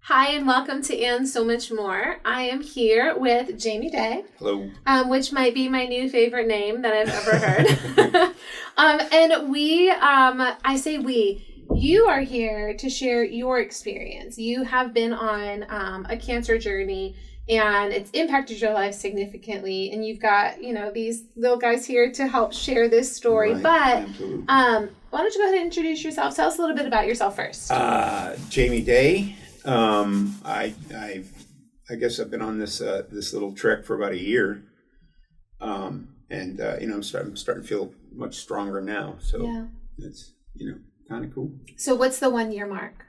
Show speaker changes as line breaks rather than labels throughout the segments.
Hi, and welcome to And So Much More. I am here with Jamie Day.
Hello.
Which might be my new favorite name that I've ever heard. And we, I say we, you are here to share your experience. You have been on a cancer journey, and it's impacted your life significantly. And you've got, these little guys here to help share this story.
Right.
But
Absolutely.
why don't you go ahead and introduce yourself? Tell us a little bit about yourself first.
Jamie Day. I guess I've been on this little trek for about a year, and I'm starting to feel much stronger now. So
Yeah.
it's kind of cool.
So what's the 1 year mark?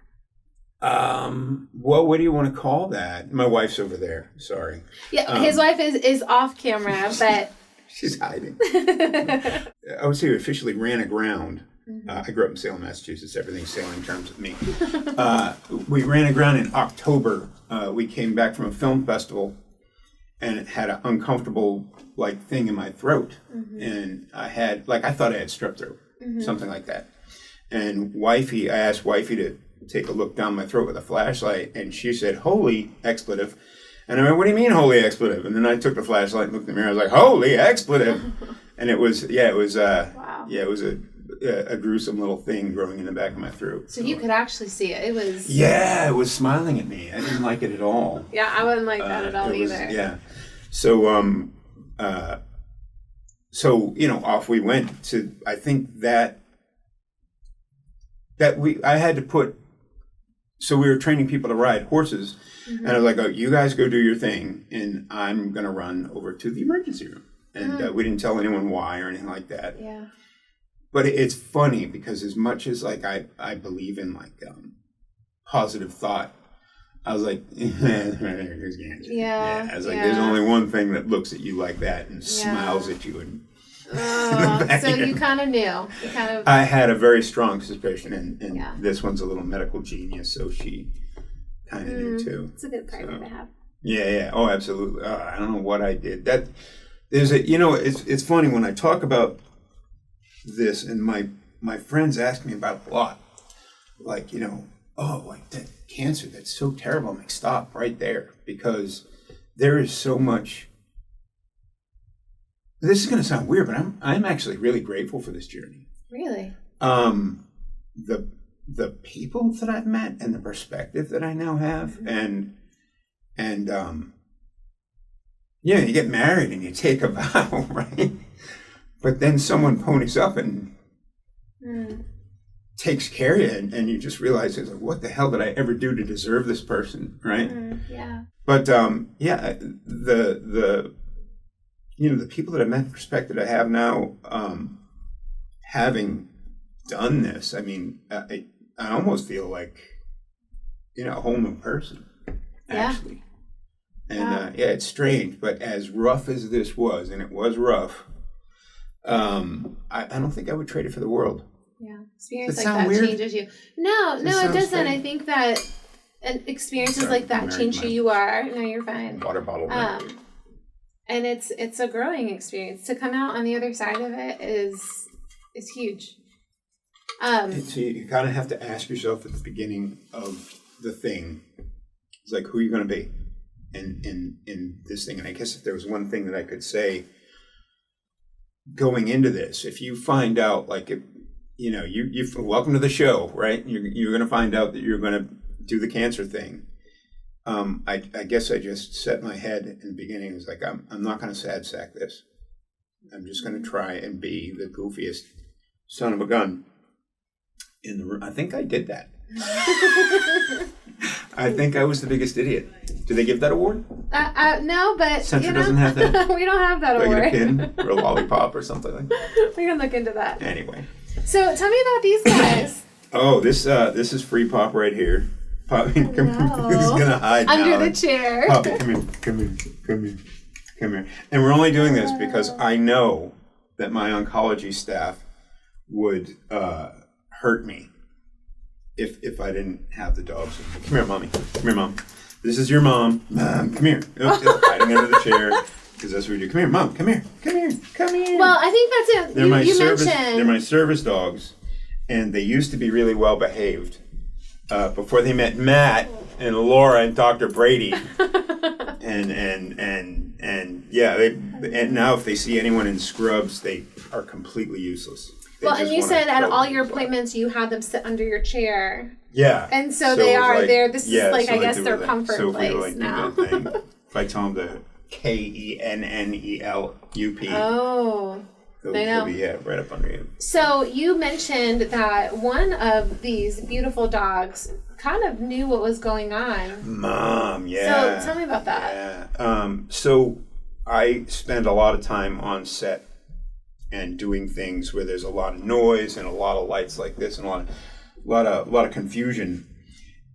Well, what do you want to call that? My wife's over there. Sorry.
Yeah, his wife is off camera, but
she's hiding. I would say we officially ran aground. I grew up in Salem, Massachusetts. Everything's sailing terms with me. We ran aground in October. We came back from a film festival, and it had an uncomfortable thing in my throat, and I thought I had strep throat, something like that. And I asked Wifey to take a look down my throat with a flashlight, and she said, "Holy expletive." And I went, "What do you mean, holy expletive?" And then I took the flashlight and looked in the mirror. I was like, "Holy expletive!" And it was
wow.
Yeah, it was a gruesome little thing growing in the back of my throat.
So you could actually see it. It was...
Yeah, it was smiling at me. I didn't like it at all.
Yeah, I wouldn't like that at all either.
Yeah. So, off we went to, I think I had to put, so we were training people to ride horses, and I was like, "Oh, you guys go do your thing, and I'm going to run over to the emergency room." And we didn't tell anyone why or anything like that.
Yeah.
But it's funny because as much as I believe in positive thought, I was like, here's cancer.
Yeah.
I was like, there's only one thing that looks at you like that and smiles at you. And
so you kind of knew.
I had a very strong suspicion, and this one's a little medical genius, so she kind of knew too.
It's a good partner to have.
Yeah. Oh, absolutely. I don't know what I did. It's funny when I talk about this, and my friends ask me about it a lot, that cancer, that's so terrible. I'm like, stop right there, because there is so much. This is going to sound weird, but I'm actually really grateful for this journey.
Really?
The people that I've met and the perspective that I now have, and you get married and you take a vow, right? But then someone ponies up and takes care of you, and you just realize, what the hell did I ever do to deserve this person, right?
Yeah.
But the people that I met, the perspective I have now, having done this, I mean, I almost feel like a whole new person, actually. And it's strange, but as rough as this was, and it was rough. I don't think I would trade it for the world.
Yeah, experience like that weird? Changes you. No, it doesn't. Strange. I think that experiences like that change who you are. No, you're fine.
Water bottle.
And it's a growing experience. To come out on the other side of it is huge.
So you kind of have to ask yourself at the beginning of the thing, it's like, who are you going to be in this thing? And I guess if there was one thing that I could say going into this, if you find out, you welcome to the show, right? You're going to find out that you're going to do the cancer thing. I guess I just set my head in the beginning. It was like, I'm not going to sad sack this. I'm just going to try and be the goofiest son of a gun in the room. I think I did that. I think I was the biggest idiot. Do they give that award?
No, but
Centra doesn't have that.
We don't have that award.
Like a pin or a lollipop or something like that.
We can look into that.
Anyway.
So tell me about these guys.
Oh, this is Free Pop right here. Poppy, come here. He's gonna hide
under
now.
the chair.
Poppy, come here. And we're only doing this because I know that my oncology staff would hurt me if I didn't have the dogs. Come here, mommy. Come here, mom. This is your mom. Mom, come here. Hiding under the chair. Because that's what we do. Come here, mom. Come here.
Well, I think that's it.
They're my service dogs, and they used to be really well behaved. before they met Matt and Laura and Dr. Brady. And yeah, and now if they see anyone in scrubs, they are completely useless.
Well, and you said at all your appointments you had them sit under your chair.
Yeah.
And so they are there. This is like, I guess, their comfort place
if we
now.
do that thing, if I tell them to KENNELUP.
Oh. I know.
Be, right up under you.
So you mentioned that one of these beautiful dogs kind of knew what was going on.
Mom, yeah.
So tell me about that.
Yeah. So I spend a lot of time on set and doing things where there's a lot of noise and a lot of lights like this and a lot of confusion.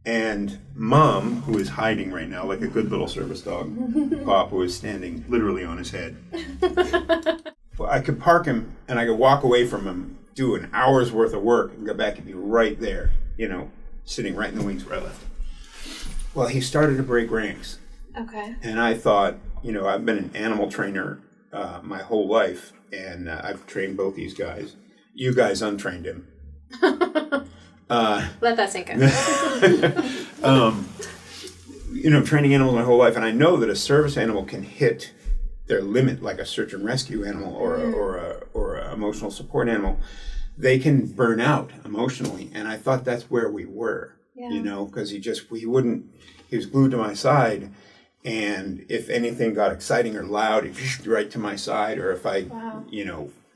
And Mom, who is hiding right now like a good little service dog, Pop, who is standing literally on his head. Well, I could park him and I could walk away from him, do an hour's worth of work, and go back and be right there, sitting right in the wings where I left. Well, he started to break ranks.
Okay.
And I thought, I've been an animal trainer my whole life, and I've trained both these guys. You guys untrained him.
Let that sink in.
Training animals my whole life, and I know that a service animal can hit their limit, like a search and rescue animal or a emotional support animal. They can burn out emotionally, and I thought that's where we were. Because he was glued to my side, and if anything got exciting or loud, he'd right to my side, or if I,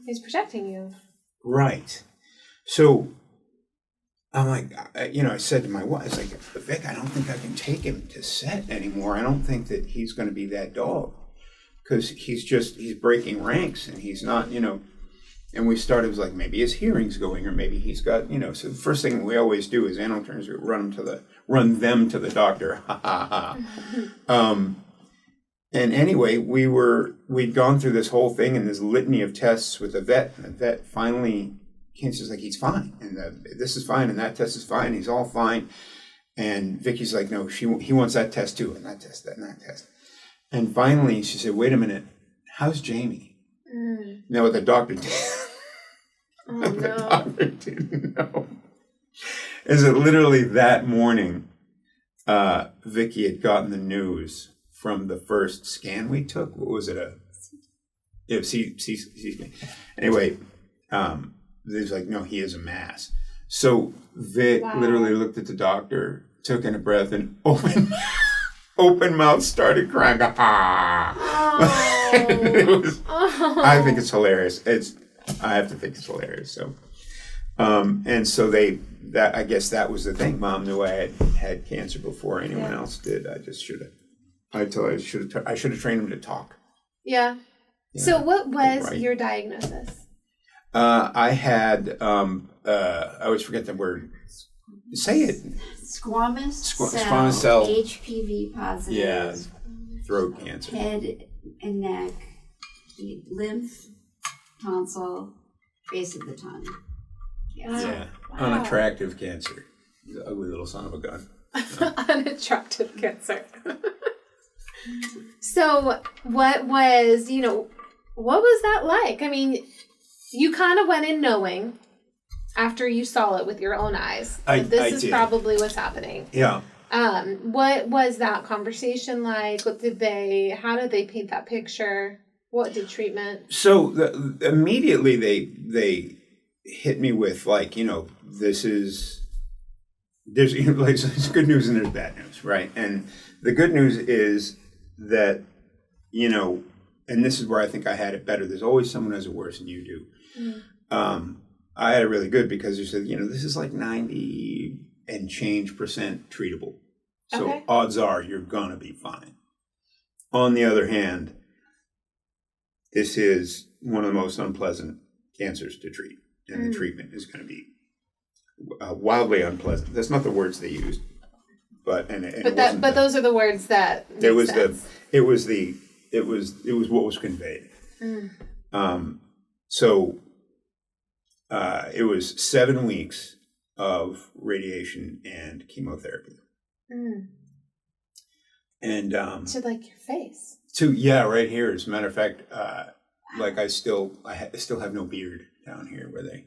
he's protecting you.
Right. So I'm like, I said to my wife, I was like, Vic, I don't think I can take him to set anymore. I don't think that he's going to be that dog. Because he's breaking ranks, and he's not, and we started, it was like, maybe his hearing's going, or maybe he's got, so the first thing we always do as animal trainers, we run them to the doctor, and anyway, we'd gone through this whole thing and this litany of tests with the vet, and the vet finally came and says, like, he's fine, and this is fine, and that test is fine, he's all fine, and Vicky's like, no, he wants that test too, and that test, and that test. And finally, she said, wait a minute, how's Jamie? Now, what the doctor did, the doctor didn't know, is that literally that morning, Vicky had gotten the news from the first scan we took. What was it? Anyway, they was like, no, he is a mass. So Vic literally looked at the doctor, took in a breath, and open mouth started crying. I think it's hilarious. I have to think it's hilarious. So, and so I guess that was the thing. Mom knew I had cancer before anyone else did. I just should have. I should have trained him to talk.
Yeah. So what was your diagnosis?
I had, I always forget the word. Say it.
Squamous
cell.
HPV-positive.
Yeah. Throat cancer.
Head and neck, lymph, tonsil, base of the tongue. Yes.
Yeah. Wow. Unattractive cancer. The ugly little son of a gun.
Unattractive cancer. So what was that like? I mean, you kind of went in knowing after you saw it with your own eyes. This is probably what's happening.
Yeah.
What was that conversation like? How did they paint that picture? What did treatment?
So immediately they hit me with there's good news and there's bad news, right? And the good news is that, and this is where I think I had it better. There's always someone who has it worse than you do. Mm. I had it really good because you said, this is like 90 and change % treatable. So odds are you're going to be fine. On the other hand, this is one of the most unpleasant cancers to treat. And the treatment is going to be wildly unpleasant. That's not the words they used. But
those are the words that
it was sense. It was what was conveyed. So it was 7 weeks of radiation and chemotherapy. And
to your face.
Right here. As a matter of fact, I still have no beard down here where they.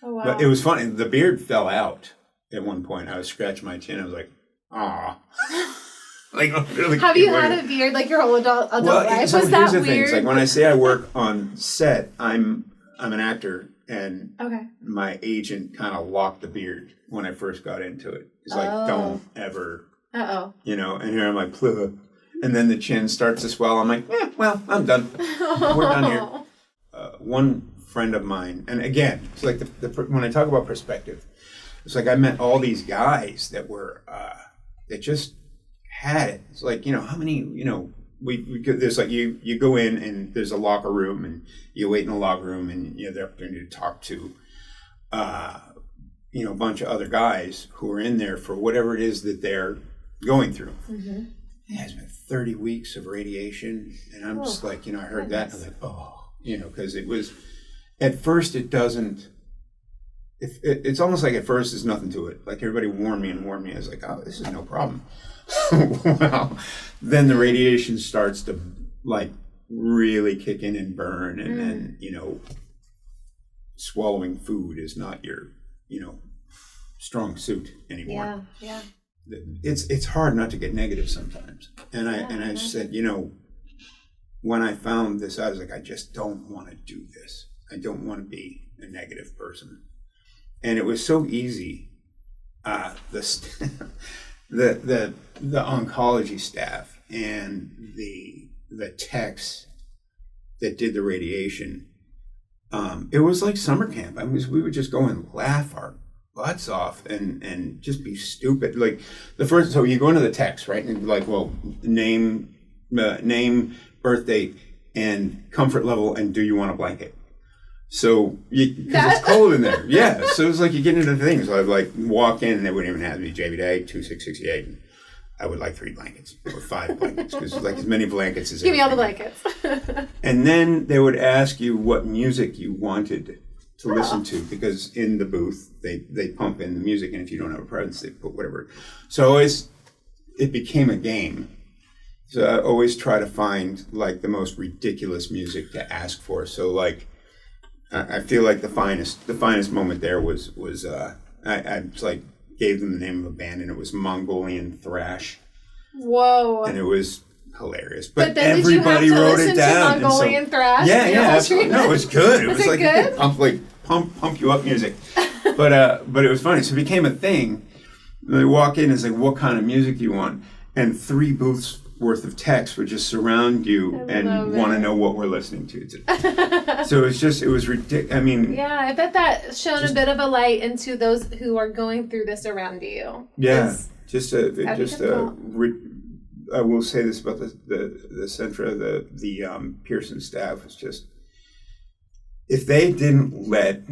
Oh wow! But it was funny. The beard fell out at one point. I was scratching my chin. I was like, "Aw." Like, really
have you had a beard like your whole adult life?
So
Was
here's
that
the thing.
weird?
It's like when I say I work on set, I'm an actor, and
Okay.
my agent kind of locked the beard when I first got into it. It's like, don't ever, and here I'm like, "Plugh." And then the chin starts to swell. I'm like, well, I'm done. We're done here. One friend of mine, and again, it's like when I talk about perspective, it's like I met all these guys that were, that just had it. It's like, how many, there's like, you go in and there's a locker room and you wait in the locker room and you have the opportunity to talk to, a bunch of other guys who are in there for whatever it is that they're going through. Mm-hmm. Yeah, it's been 30 weeks of radiation. And I'm just like, I heard that. And I was like, because it was, at first it doesn't, it's almost like at first there's nothing to it. Like everybody warned me. I was like, oh, this is no problem. Well, then the radiation starts to like really kick in and burn. And then, swallowing food is not your, strong suit anymore.
Yeah.
It's hard not to get negative sometimes. And I just said, when I found this out, I was like, I just don't want to do this. I don't want to be a negative person. And it was so easy. The oncology staff and the techs that did the radiation, it was like summer camp. I mean, we would just go and laugh our butts off and just be stupid. Like so you go into the text, right? And like, well, name, birthday, and comfort level, and do you want a blanket? So, because it's cold in there. Yeah. So it's like you get into the things. So I'd like walk in and they wouldn't even have to be JV Day, 2668. And I would like 3 blankets or 5 blankets because like as many blankets as
Give me all the blankets.
And then they would ask you what music you wanted to listen to, because in the booth they pump in the music, and if you don't have a presence, they put whatever. So it became a game. So I always try to find like the most ridiculous music to ask for. So like I feel like the finest moment there was I like gave them the name of a band, and it was Mongolian Thrash.
Whoa!
And it was hilarious, but
then
everybody
did you have to
wrote
listen
it down.
To Mongolian Thrash?
Yeah, absolutely. No, it was good. It was like
good?
pump you up music. But it was funny. So it became a thing. They walk in and it's like, what kind of music do you want? And 3 booths worth of text would just surround you and want to know what we're listening to. So it was ridiculous. I mean,
yeah, I bet that shone a bit of a light into those who are going through this around you.
Yeah, I will say this about the Centra, the Pearson staff was just, if they didn't let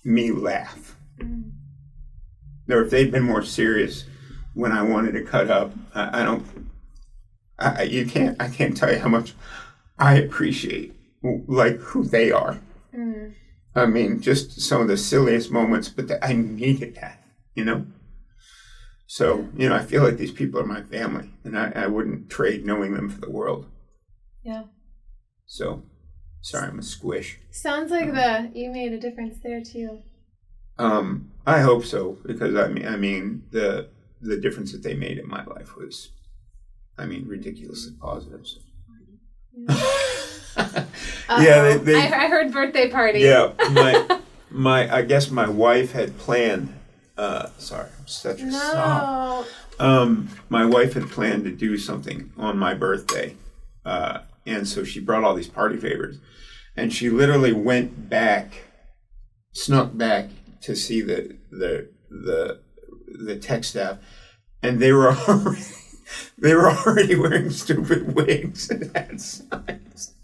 me laugh, or if they'd been more serious when I wanted to cut up, I can't tell you how much I appreciate like who they are. I mean, just some of the silliest moments, but I needed that, So, I feel like these people are my family, and I wouldn't trade knowing them for the world. Yeah. So, sorry, I'm a squish.
Sounds like you made a difference there too.
I hope so, because I mean the difference that they made in my life was, ridiculously positive. So. Yeah,
I heard birthday party.
Yeah, I guess my wife had planned. Sorry, I'm such a sob. My wife had planned to do something on my birthday, and so she brought all these party favors, and she literally snuck back to see the tech staff, and they were already wearing stupid wigs and had signs.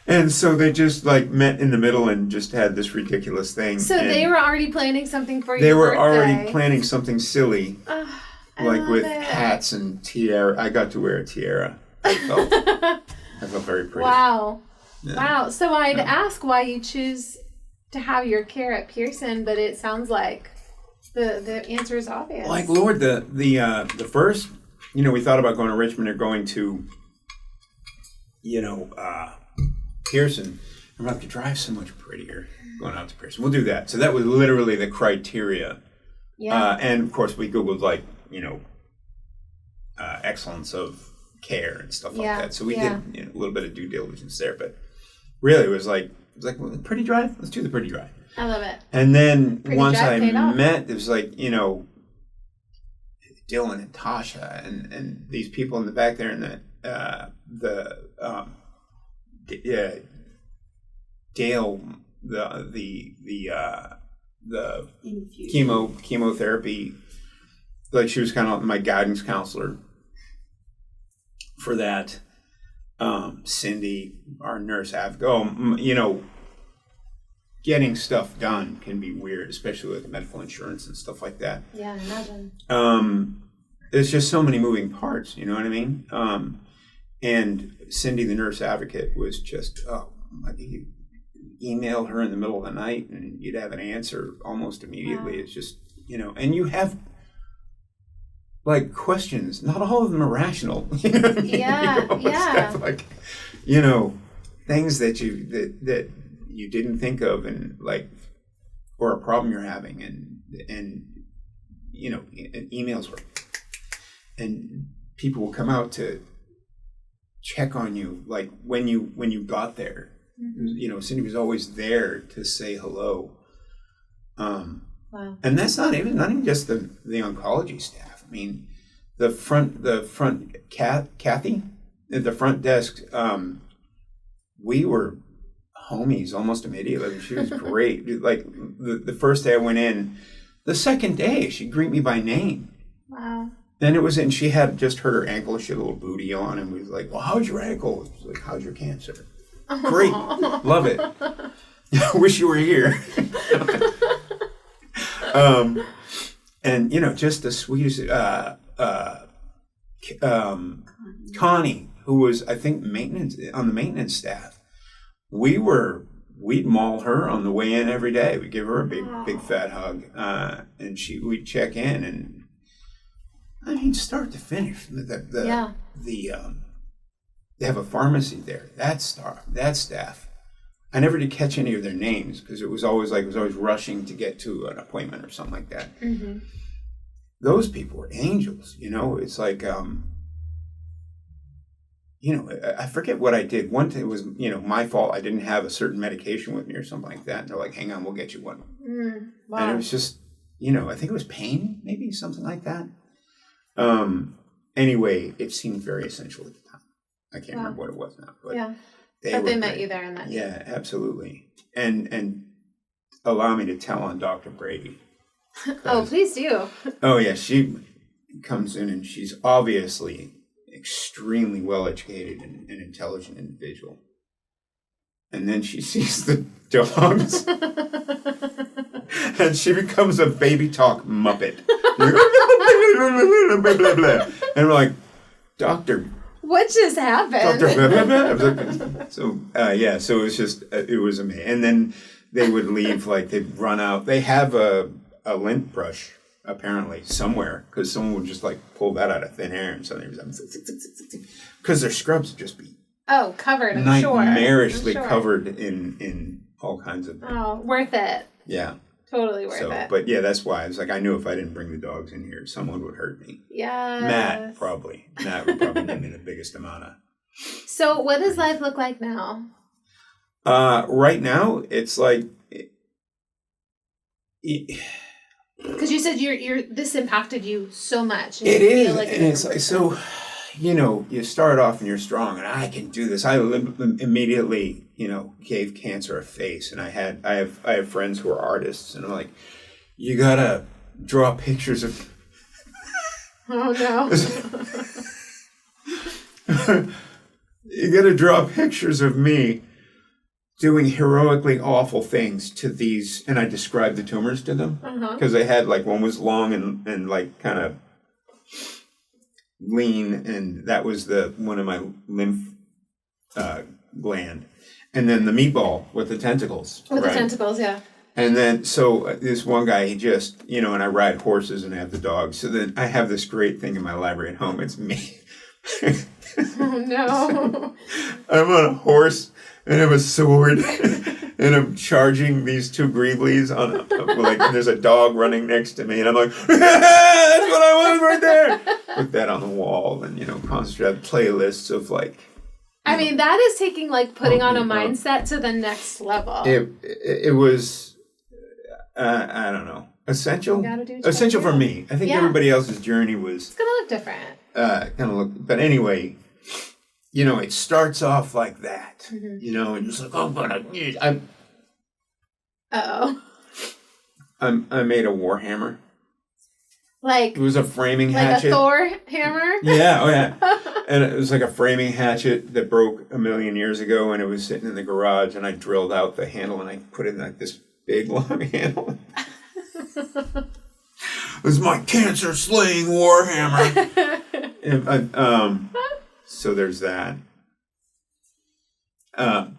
And so they just like met in the middle and just had this ridiculous thing.
So they were already planning something for you.
They were already planning something silly, like with hats and tiara. I got to wear a tiara. I felt very pretty.
Wow. Yeah. Wow. So I'd ask why you choose to have your care at Pearson, but it sounds like the answer is obvious.
Like, Lord, the first, we thought about going to Richmond or going to, Pearson. I'm about to drive so much prettier going out to Pearson. We'll do that. So that was literally the criteria.
Yeah.
And of course, we Googled like, excellence of care and stuff like that. So we did a little bit of due diligence there, but really it was like, well, the pretty drive? Let's do the pretty drive.
I love it.
And then
Pretty
once
drive
I
paid off.
met, it was like, Dylan and Tasha and these people in the back there in Dale, the chemotherapy, like she was kind of my guidance counselor for that. Cindy, our nurse advocate, getting stuff done can be weird, especially with medical insurance and stuff like that.
Yeah, I imagine.
There's just so many moving parts, you know what I mean? And Cindy, the nurse advocate, was just, you email her in the middle of the night and you'd have an answer almost immediately. Wow. It's just, and you have like questions, not all of them are rational.
Yeah,
have, like, things that you didn't think of, and like, or a problem you're having, and emails were, and people will come out to check on you, like when you got there. Mm-hmm. Cindy was always there to say hello. Wow. And that's not even just the oncology staff. I mean, the front Kathy at the front desk, we were homies almost immediately. She was great. Like the first day I went in, the second day she'd greet me by name.
Wow.
And she had just hurt her ankle. She had a little booty on, and we was like, "Well, how's your ankle?" It was like, "How's your cancer?" Great, love it. I wish you were here. And just the sweetest Connie, who was, I think, on the maintenance staff. We'd maul her on the way in every day. We'd give her a big fat hug, and we'd check in, and I mean, start to finish. They have a pharmacy there. That staff. I never did catch any of their names because it was always rushing to get to an appointment or something like that. Mm-hmm. Those people were angels. It's like, I forget what I did. One thing was, my fault. I didn't have a certain medication with me or something like that. And they're like, hang on, we'll get you one. Wow. And it was just, I think it was pain, maybe something like that. Anyway, it seemed very essential at the time. I can't remember what it was now, but
they met you there in that.
Yeah, absolutely. And allow me to tell on Dr. Brady.
Oh, please do.
Oh yeah, she comes in and she's obviously extremely well educated and intelligent individual. And then she sees the dogs and she becomes a baby talk muppet. And we're like, Doctor,
what just happened?
So it was just, it was amazing. And then they would leave, like they'd run out. They have a lint brush apparently somewhere, because someone would just like pull that out of thin air, and suddenly because their scrubs would just be
covered,
nightmarishly covered in all kinds of.
Oh, worth it.
Yeah.
Totally worth it.
But yeah, that's why I was like, I knew if I didn't bring the dogs in here, someone would hurt me.
Yeah.
Matt would probably give me the biggest amount of.
So what does life look like now?
Right now, it's like.
Because you said this impacted you so much.
It is, and it's like, so, you start off and you're strong, and I can do this. I immediately, gave cancer a face, and I have friends who are artists, and I'm like, you gotta draw pictures of.
Oh no.
You gotta draw pictures of me doing heroically awful things to these, and I described the tumors to them, because they had, like, one was long and like kind of lean, and that was one of my lymph gland, and then the meatball with the tentacles.
With the tentacles, yeah.
And then, so this one guy, he just, and I ride horses and I have the dogs, so then I have this great thing in my library at home. It's me.
Oh no.
I'm on a horse,
and I have a sword, and I'm charging these two Greeblies on, and there's a dog running next to me, and I'm like, that's what I want right there. Put that on the wall, and concentrate on playlists of
I mean, that is taking putting on a mindset to the next level.
It was, I don't know, essential for me. I think everybody else's journey was.
It's gonna look different.
But anyway. It starts off like that, and just oh, but I made a war hammer. It was a framing hatchet.
Like a Thor hammer?
Yeah, oh yeah. And it was like a framing hatchet that broke 1,000,000 years ago, and it was sitting in the garage, and I drilled out the handle, and I put in this big long handle. It was my cancer-slaying war hammer. So there's that.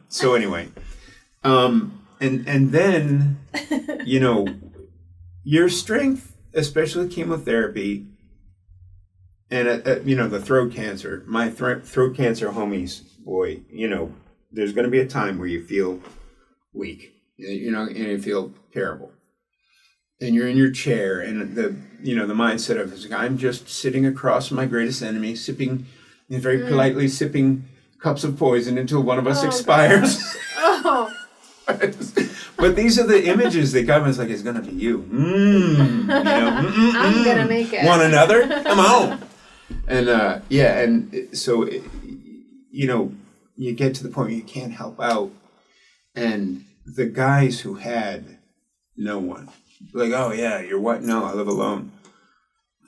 So anyway, and then, your strength, especially chemotherapy, and the throat cancer. My throat cancer homies, boy, there's going to be a time where you feel weak, and you feel terrible, and you're in your chair, and the mindset of I'm just sitting across from my greatest enemy, very politely sipping cups of poison until one of us expires. But these are the images that God was like, it's going to be you.
I'm going to make it.
Want another? Come on. And so, you get to the point where you can't help out. And the guys who had no one, oh yeah, you're what? No, I live alone.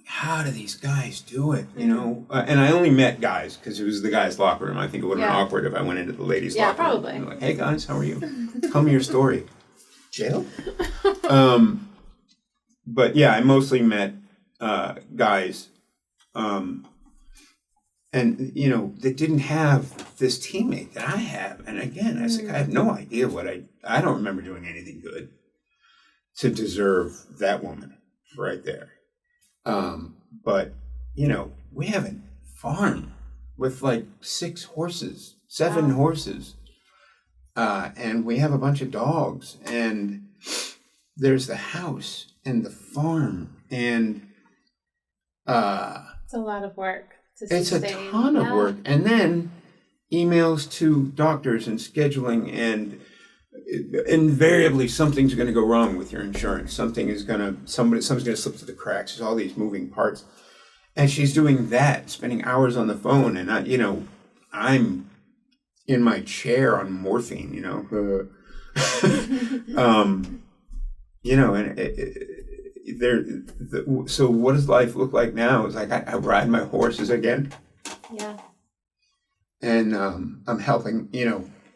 How do these guys do it? And I only met guys because it was the guys' locker room. I think it would have been awkward if I went into the ladies' locker room. Yeah, probably. Hey guys, how are you? Tell me your story. Jail? But yeah, I mostly met guys, and that didn't have this teammate that I have. And again, I was I have no idea I don't remember doing anything good to deserve that woman right there. But we have a farm with 6 horses, 7 horses, and we have a bunch of dogs, and there's the house and the farm, and
it's a lot of work to sustain.
It's a ton of work, and then emails to doctors and scheduling, and invariably something's going to go wrong with your insurance. Something's going to slip through the cracks. There's all these moving parts, and she's doing that, spending hours on the phone, and I'm in my chair on morphine, so what does life look like now? It's I ride my horses again.
Yeah.
And I'm helping,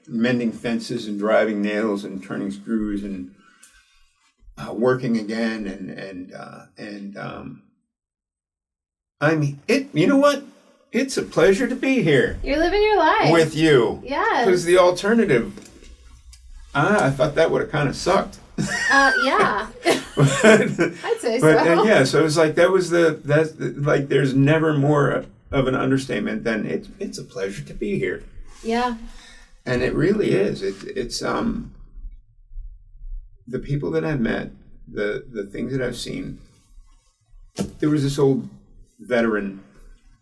mending fences and driving nails and turning screws and working again, and you know what? It's a pleasure to be here.
You're living your life
with you.
Yeah.
Because the alternative, I thought that would have kind of sucked.
Yeah. I'd say so.
So it's there's never more of an understatement than it's a pleasure to be here.
Yeah.
And it really is. It's the people that I've met, the things that I've seen. There was this old veteran.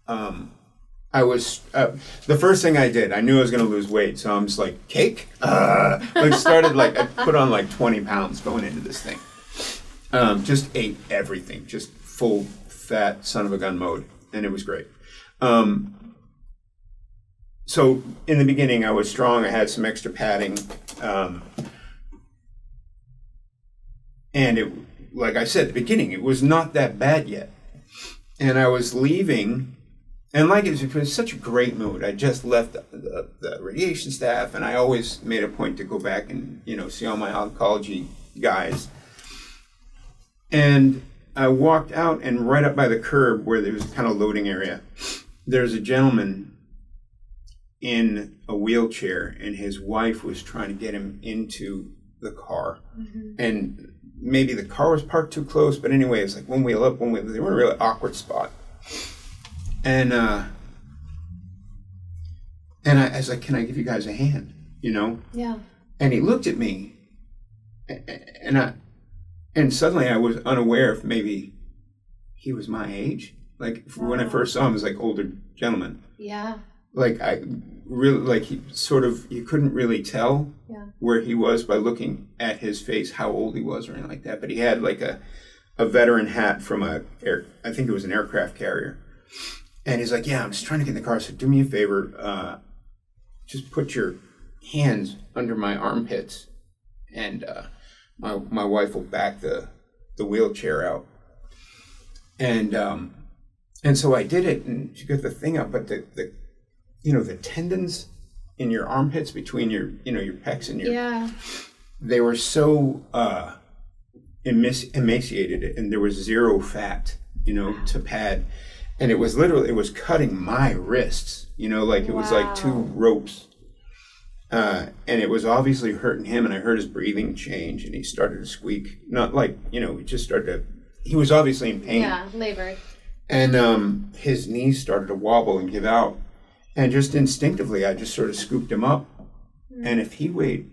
I was the first thing I did. I knew I was going to lose weight, so I'm just cake. I put on 20 pounds going into this thing. Just ate everything, just full fat son of a gun mode, and it was great. So in the beginning, I was strong. I had some extra padding, and it, like I said at the beginning, it was not that bad yet. And I was leaving, and it was such a great mood. I just left the radiation staff, and I always made a point to go back and see all my oncology guys. And I walked out, and right up by the curb where there was kind of loading area, there's a gentleman in a wheelchair, and his wife was trying to get him into the car. Mm-hmm. And maybe the car was parked too close, but anyway, it's one wheel up, one wheel. They were in a really awkward spot. And I was like, "Can I give you guys a hand?"
you know?
Yeah.
And he looked at me, and suddenly I was unaware if maybe he was my age. Like when I first saw him, he was like older gentleman.
Yeah.
Like I really, like he sort of, you couldn't really tell where he was by looking at his face, how old he was or anything like that. But he had like a veteran hat from I think it was an aircraft carrier. And he's like, yeah, I'm just trying to get in the car. So do me a favor, just put your hands under my armpits, and my wife will back the wheelchair out. And so I did it, and she got the thing up, but the tendons in your armpits between your pecs and your they were so emaciated, and there was zero fat, to pad. And it was cutting my wrists, like it was like two ropes. And it was obviously hurting him, and I heard his breathing change, and he started to squeak. Not like, he was obviously in pain.
Yeah, labored.
And his knees started to wobble and give out. And just instinctively, I just sort of scooped him up. And if he weighed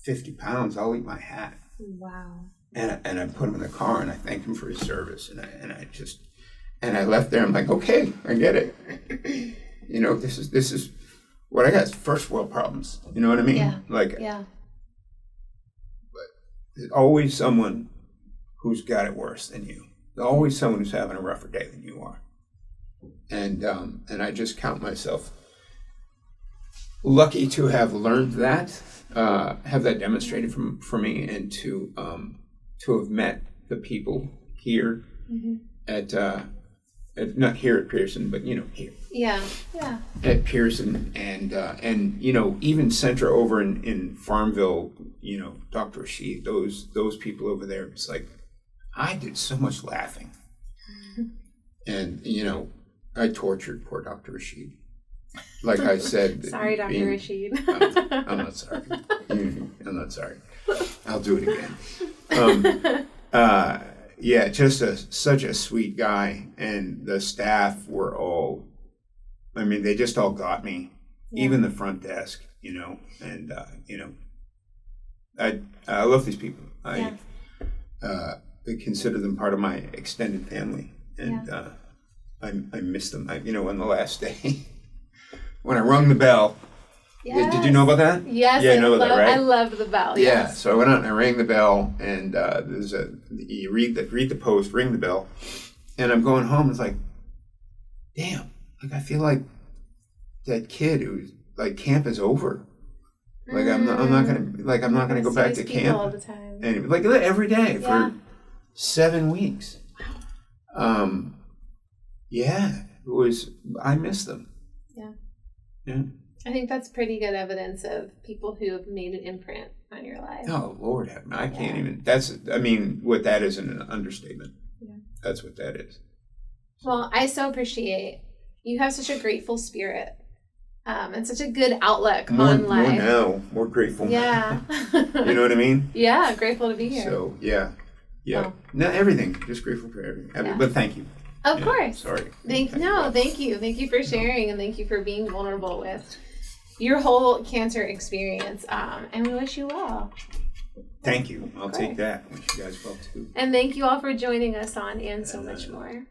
50 pounds, I'll eat my hat.
Wow.
And I put him in the car, and I thanked him for his service, and I left there. I'm like, okay, I get it. This is what I got is first world problems. You know what I mean?
Yeah.
But there's always someone who's got it worse than you. There's always someone who's having a rougher day than you are. And I just count myself lucky to have learned that, have that demonstrated for me, and to have met the people here at not here at Pearson, but here.
Yeah.
At Pearson, and even Centra over in Farmville, Dr. Rashid, those people over there. It's like I did so much laughing, and I tortured poor Dr. Rashid. Like I said,
sorry, Dr. Rashid.
I'm not sorry. I'm not sorry. I'll do it again. Such a sweet guy, and the staff were all. I mean, they just all got me. Yeah. Even the front desk, and I love these people. I consider them part of my extended family, and I miss them. On the last day. When I rung the bell, did you know about that?
Yes,
yeah, I know about that, right?
I loved the bell.
Yeah,
yes.
So I went out and I rang the bell, and you read the post, ring the bell, and I'm going home. It's like, damn, like I feel like that kid who's like camp is over. Like I'm not gonna go back to camp
all the time.
And like every day for 7 weeks. It was. I miss them. Yeah.
I think that's pretty good evidence of people who have made an imprint on your life.
Oh, Lord, I can't even. What that is an understatement. Yeah. That's what that is.
Well, I so appreciate you have such a grateful spirit, and such a good outlook on life.
More grateful.
Yeah.
You know what I mean?
Yeah, grateful to be here.
So, yeah. Oh. No, everything. Just grateful for everything. Yeah. But thank you.
Of course.
Sorry.
Thank you. Thank you for sharing, and thank you for being vulnerable with your whole cancer experience. And we wish you well.
Thank you. I'll take that. Wish you guys well too.
And thank you all for joining us on And So Much More.